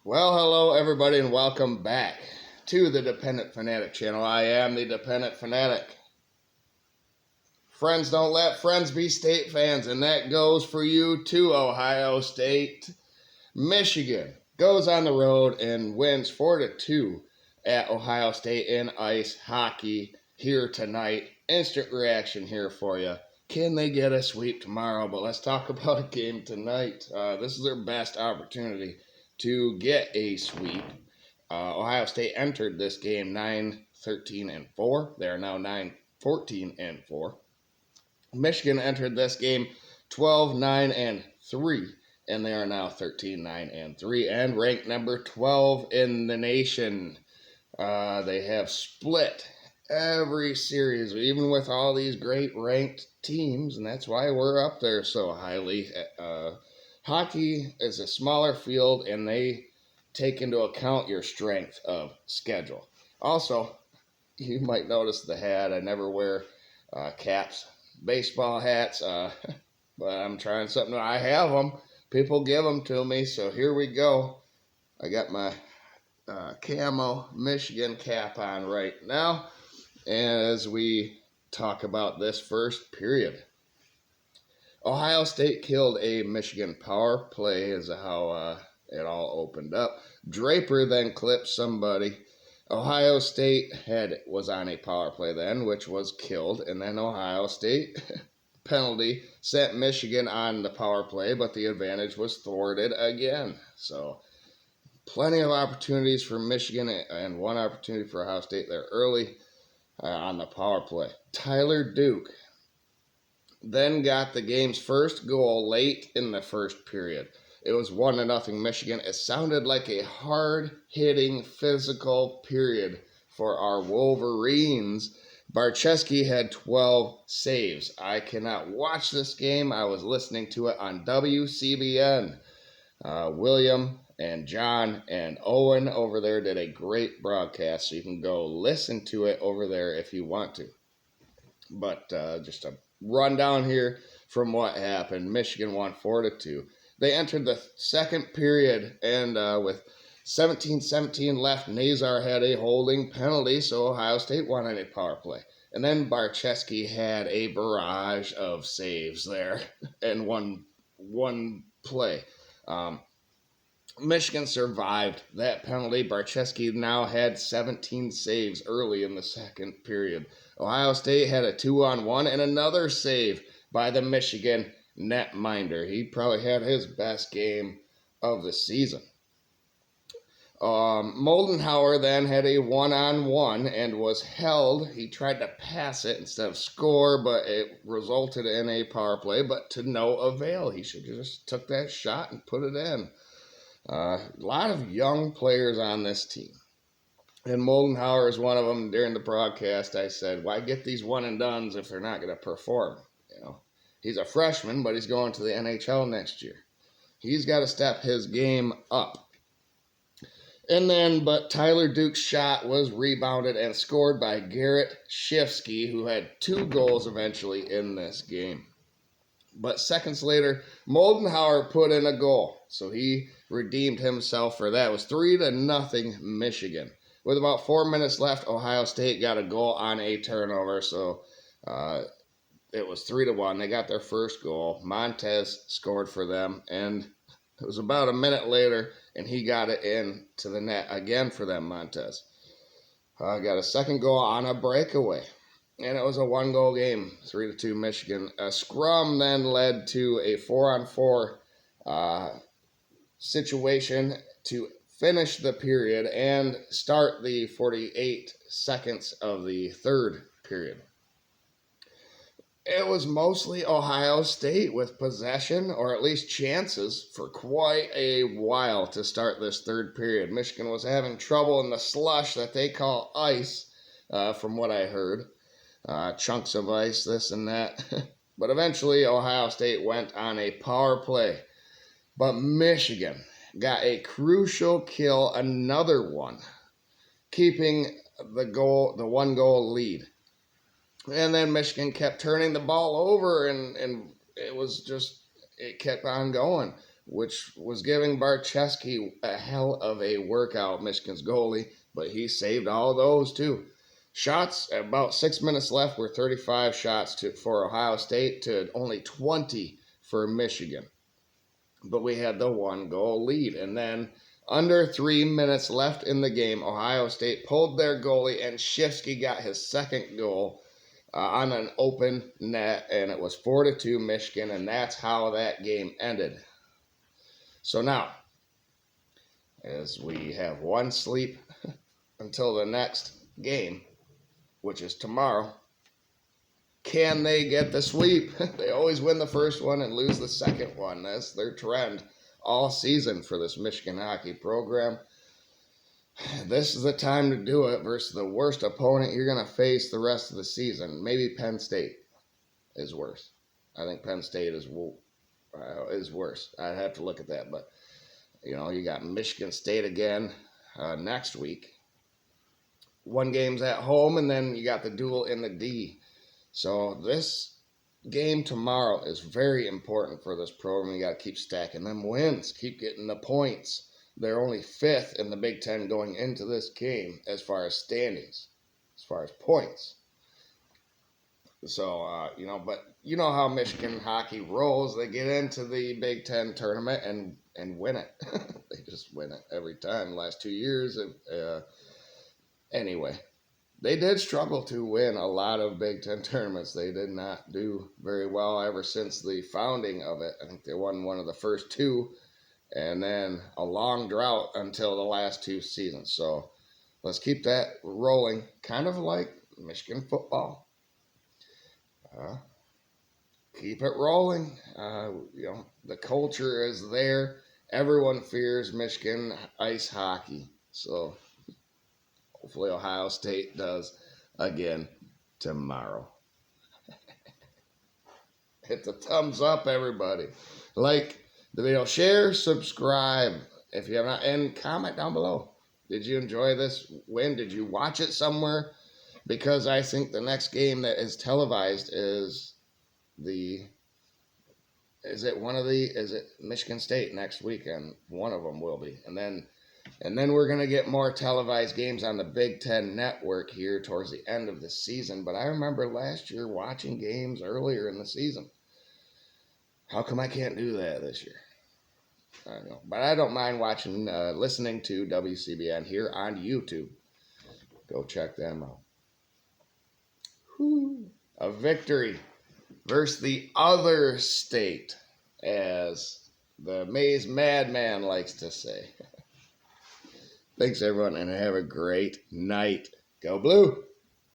Well, hello everybody and welcome back to the Dependent Fanatic channel. I am the Dependent Fanatic. Friends don't let friends be state fans, and that goes for you too, Ohio State. Michigan goes on the road and wins 4-2 at Ohio State in ice hockey here tonight. Instant reaction here for you. Can they get a sweep tomorrow? But let's talk about a game tonight. This is their best opportunity to get a sweep. Ohio State entered this game 9-13-4. They are now 9-14-4. Michigan entered this game 12-9-3, and they are now 13-9-3 and ranked number 12 in the nation. They have split every series, even with all these great ranked teams, and that's why we're up there so highly. Hockey is a smaller field, and they take into account your strength of schedule. Also, you might notice the hat. I never wear caps, baseball hats, but I'm trying something new. I have them. People give them to me, so here we go. I got my camo Michigan cap on right now, and as we talk about this first period, Ohio State killed a Michigan power play is how it all opened up. Draper then clipped somebody. Ohio State was on a power play then, which was killed, and then Ohio State penalty sent Michigan on the power play, but the advantage was thwarted again. So plenty of opportunities for Michigan and one opportunity for Ohio State there early on the power play. Tyler Duke then got the game's first goal late in the first period. It was 1-0 Michigan. It sounded like a hard-hitting, physical period for our Wolverines. Barczewski had 12 saves. I cannot watch this game. I was listening to it on WCBN. William and John and Owen over there did a great broadcast, so you can go listen to it over there if you want to. But just a rundown here from what happened. Michigan won 4-2. They entered the second period, and with 17-17 left, Nazar had a holding penalty, so Ohio State won on a power play. And then Barczewski had a barrage of saves there in one play. Michigan survived that penalty. Barczewski now had 17 saves early in the second period. Ohio State had a 2-on-1 and another save by the Michigan netminder. He probably had his best game of the season. Moldenhauer then had a 1-on-1 and was held. He tried to pass it instead of score, but it resulted in a power play, but to no avail. He should have just took that shot and put it in. A lot of young players on this team. And Moldenhauer is one of them. During the broadcast, I said, why get these one-and-dones if they're not going to perform? He's a freshman, but he's going to the NHL next year. He's got to step his game up. But Tyler Duke's shot was rebounded and scored by Garrett Shifsky, who had 2 goals eventually in this game. But seconds later, Moldenhauer put in a goal, so he redeemed himself for that. It was 3-0 Michigan. With about 4 minutes left, Ohio State got a goal on a turnover, so it was 3-1. They got their first goal. Montez scored for them, and it was about a minute later, and he got it in to the net again for them, Montez. Got a second goal on a breakaway, and it was a 1-goal game, 3-2 Michigan. A scrum then led to a 4-on-4 situation to finish the period and start the 48 seconds of the third period. It was mostly Ohio State with possession, or at least chances, for quite a while to start this third period. Michigan was having trouble in the slush that they call ice, from what I heard. Chunks of ice, this and that. But eventually, Ohio State went on a power play. But Michigan got a crucial kill, another one, keeping the 1-goal lead. And then Michigan kept turning the ball over, and it kept on going. which was giving Barczewski a hell of a workout, Michigan's goalie, but he saved all those too. Shots, about 6 minutes left, were 35 shots for Ohio State to only 20 for Michigan. But we had the 1-goal lead. And then under 3 minutes left in the game, Ohio State pulled their goalie, and Shifsky got his second goal on an open net, and it was 4-2 Michigan, and that's how that game ended. So now, as we have one sleep until the next game, which is tomorrow, can they get the sweep? They always win the first one and lose the second one. That's their trend all season for this Michigan hockey program. This is the time to do it versus the worst opponent you're going to face the rest of the season. Maybe Penn State is worse. I think Penn State is worse. I'd have to look at that. But, you got Michigan State again next week. One game's at home, and then you got the duel in the D. So this game tomorrow is very important for this program. You got to keep stacking them wins, keep getting the points. They're only 5th in the Big Ten going into this game as far as standings, as far as points. So, but you know how Michigan hockey rolls. They get into the Big Ten tournament and win it. They just win it every time. The last 2 years. Anyway, they did struggle to win a lot of Big Ten tournaments. They did not do very well ever since the founding of it. I think they won one of the first 2, and then a long drought until the last 2 seasons. So let's keep that rolling, kind of like Michigan football. Keep it rolling. The culture is there. Everyone fears Michigan ice hockey. So hopefully Ohio State does again tomorrow. Hit the thumbs up, everybody. Like the video, share, subscribe if you have not, and comment down below. Did you enjoy this win? Did you watch it somewhere? Because I think the next game that is televised is Michigan State next weekend? One of them will be. And then we're going to get more televised games on the Big Ten Network here towards the end of the season. But I remember last year watching games earlier in the season. How come I can't do that this year? I don't know. But I don't mind listening to WCBN here on YouTube. Go check them out. A victory versus the other state, as the Maze Madman likes to say. Thanks, everyone, and have a great night. Go Blue!